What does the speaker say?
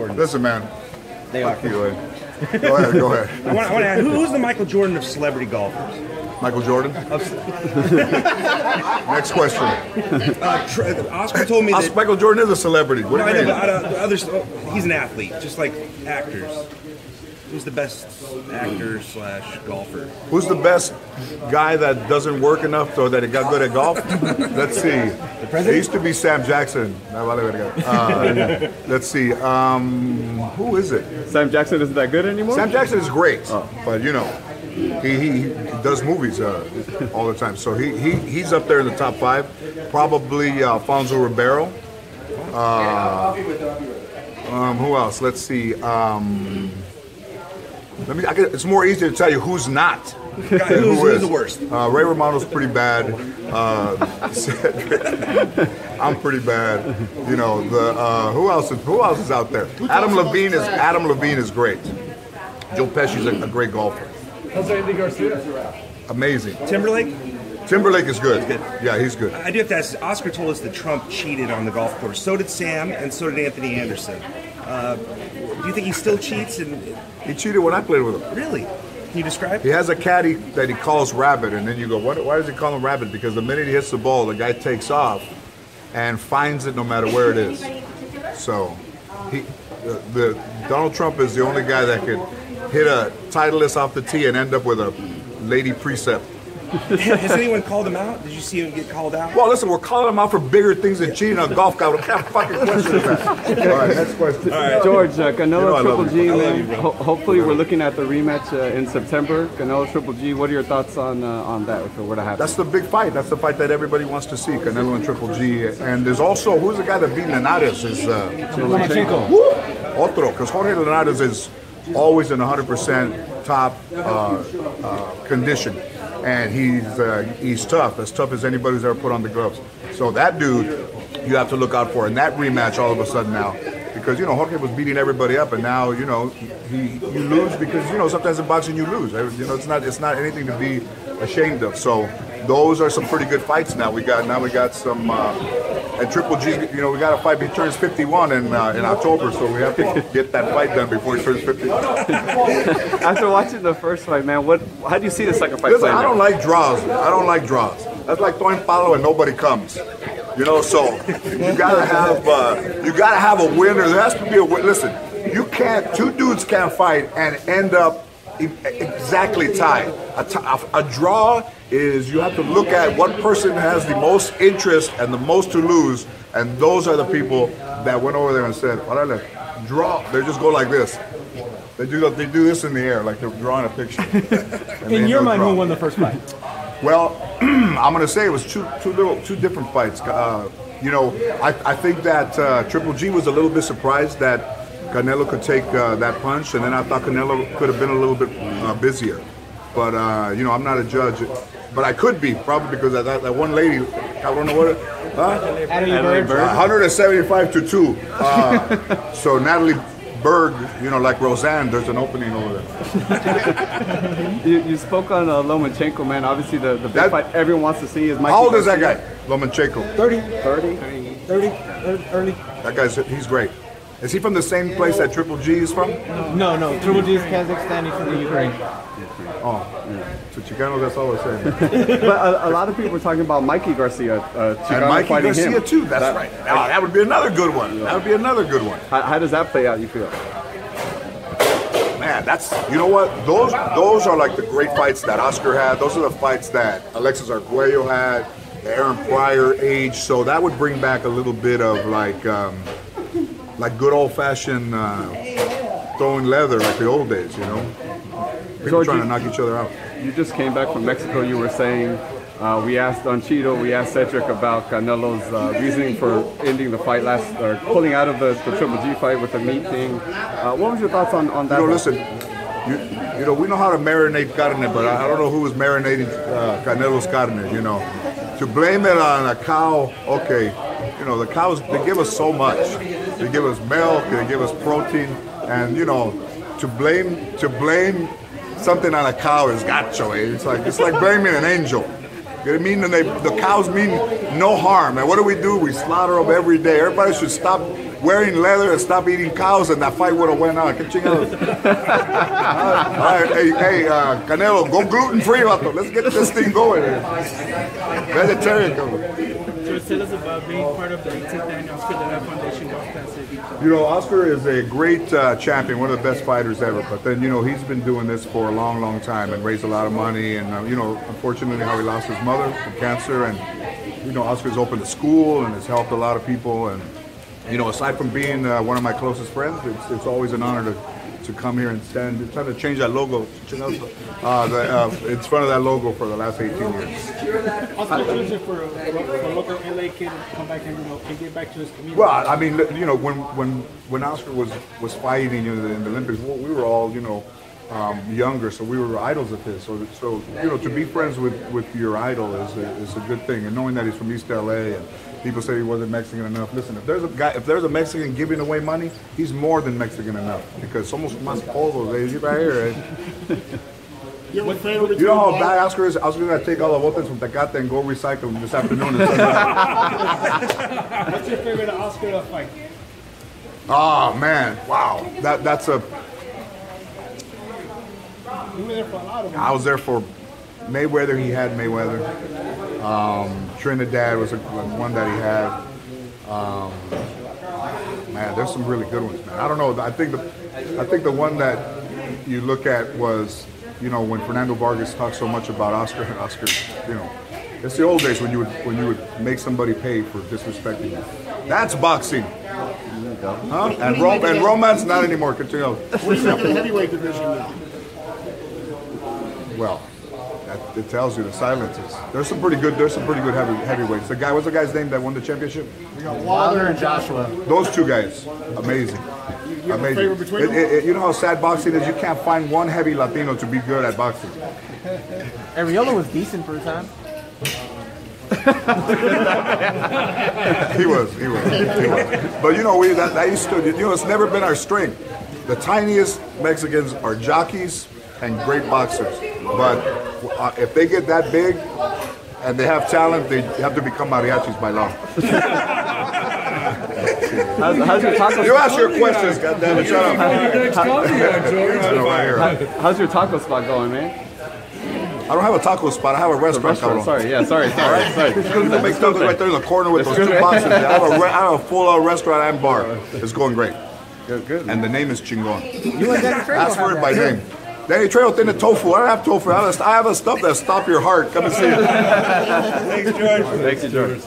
Listen, man. They are. Go ahead. Go ahead. I want to ask, who's the Michael Jordan of celebrity golfers? Michael Jordan. Next question. Oscar told me that Michael Jordan is a celebrity. What do you mean? but others, he's an athlete, just like actors. Who's the best actor / golfer? Who's the best guy that doesn't work enough so that he got good at golf? Let's see. It used to be Sam Jackson. Let's see. Who is it? Sam Jackson isn't that good anymore? Sam Jackson is great, but you know, he does movies all the time. So he's up there in the top 5. Probably Alfonso Ribeiro. Who else? Let's see. It's more easy to tell you who's not. Who's the worst? Ray Romano's pretty bad. I'm pretty bad. You know, who else is out there? Adam Levine is great. Joe Pesci's a great golfer. Jose Garcia. Amazing. Timberlake is good. Yeah, he's good. I do have to ask, Oscar told us that Trump cheated on the golf course. So did Sam, and so did Anthony Anderson. Do you think he still cheats? He cheated when I played with him. Really? Can you describe? He has a caddy that he calls Rabbit, and then you go, why does he call him Rabbit? Because the minute he hits the ball, the guy takes off and finds it no matter where it is. So, Donald Trump is the only guy that could hit a Titleist off the tee and end up with a lady precept. Has anyone called him out? Did you see him get called out? Well, listen, we're calling him out for bigger things than cheating on a golf guy. What kind of fucking question is that? All right, next question. All right. George, Canelo Triple G, man. Hopefully, we're looking at the rematch in September. Canelo Triple G. What are your thoughts on that? If it were to happen, that's the big fight. That's the fight that everybody wants to see. Canelo and Triple G. And there's also who's the guy that beat Linares? Is Otro, because Jorge Linares is always in 100% top condition. And he's tough, as tough as anybody who's ever put on the gloves. So that dude, you have to look out for. And that rematch all of a sudden now, because, you know, Jorge was beating everybody up, and now, you know, you lose because, you know, sometimes in boxing you lose. You know, it's not anything to be ashamed of. So those are some pretty good fights now. We got some, and Triple G, you know, we got a fight. He turns 51 in October, so we have to get that fight done before he turns 51. After watching the first fight, man, how do you see the second fight? Listen, I don't like draws. That's like throwing palo and nobody comes. You know, so you gotta have a winner. There has to be a win. Listen, two dudes can't fight and end up exactly tied. A draw is you have to look at what person has the most interest and the most to lose, and those are the people that went over there and said, "Órale, draw." They just go like this. They do this in the air like they're drawing a picture. In your mind, who won the first fight? Well, I'm going to say it was two different fights. You know, I think that Triple G was a little bit surprised that Canelo could take that punch, and then I thought Canelo could have been a little bit busier. But, you know, I'm not a judge. But I could be, probably because that one lady, I don't know what, 175 to 2. So Natalie Berg, you know, like Roseanne, there's an opening over there. You spoke on Lomachenko, man. Obviously, the big fight everyone wants to see is Mikey. How old is that guy, Lomachenko? 30. 30? 30, early. That he's great. Is he from the same place that Triple G is from? No. Triple G is Kazakhstan. He's from the Ukraine. Oh, yeah. So Chicano, that's all we're saying. But a lot of people were talking about Mikey Garcia. And Mikey Garcia him. too. That's right. Now, that would be another good one. Yeah. That would be another good one. How does that play out? You feel? Man, you know what? Those are like the great fights that Oscar had. Those are the fights that Alexis Arguello had, Aaron Pryor age. So that would bring back a little bit of like good old-fashioned throwing leather like the old days, you know? People trying to knock each other out. You just came back from Mexico. You were saying, we asked Don Cheeto, we asked Cedric about Canelo's reasoning for ending the fight or pulling out of the Triple G fight with the meat thing. What was your thoughts on that? You know, listen, you know, we know how to marinate carne, but I don't know who was marinating Canelo's carne, you know. To blame it on a cow, okay. You know, the cows, they give us so much. They give us milk, they give us protein, and, you know, to blame something on a cow is gacho, eh? It's like blaming an angel. You know what I mean? And the cows mean no harm. And what do? We slaughter them every day. Everybody should stop wearing leather and stop eating cows, and that fight would have went on. ¿Qué chingados? All right, hey, Canelo, go gluten-free, vato. Let's get this thing going. Vegetarian, come. So tell us about being part of the 18th annual Oscar de la Foundation Golf Classic. You know, Oscar is a great champion, one of the best fighters ever. But then, you know, he's been doing this for a long, long time and raised a lot of money. And, you know, unfortunately, how he lost his mother from cancer. And, you know, Oscar's opened a school and has helped a lot of people. And, you know, aside from being one of my closest friends, it's always an honor to come here and stand. Trying to change that logo. It's front of that logo for the last 18 years. Oscar, what is it for a local LA kid to come back and get back to his community? Well, I mean, you know, when Oscar was fighting in the Olympics, we were all, you know, younger, so we were idols of his. So you know, to be friends with your idol is a good thing. And knowing that he's from East LA and people say he wasn't Mexican enough. Listen, if there's a Mexican giving away money, he's more than Mexican enough because somos más pobres. He's right here. You have a favorite? You know how bad Oscar is? Oscar's gonna take all the botes from Tecate and go recycle them this afternoon. What's your favorite Oscar fight? Oh man, wow, that's a. You were there for a lot of them. I was there for Mayweather. He had Mayweather. Trinidad was one that he had. Man, there's some really good ones, man. I don't know. I think the one that you look at was, you know, when Fernando Vargas talked so much about Oscar, you know, it's the old days when you would make somebody pay for disrespecting you. That's boxing. Huh? And romance, not anymore. Continue. What do you think of the heavyweight division now? Well, it tells you the silences. There's some pretty good heavyweights. What's the guy's name that won the championship? We got Wilder and Joshua. Those two guys, amazing. You have a favorite between them? You know how sad boxing is? You can't find one heavy Latino to be good at boxing. Arreola was decent for a time. He was. But you know, that used to, you know, it's never been our strength. The tiniest Mexicans are jockeys and great boxers. But if they get that big and they have talent, they have to become mariachis by law. How's your taco? You ask your questions, goddammit. Shut up. How's your taco spot going, man? I don't have a taco spot. I have a restaurant. Sorry. They make tacos right there in the corner with those two boxes. I have a full restaurant and bar. It's going great. Good. And the name is Chingon. You and Danny Trejo Ask for have it by that, name. Danny Trejo thin the tofu. I don't have tofu. I have a stuff that stop your heart. Come and see it. Thanks, George. Thank you, George.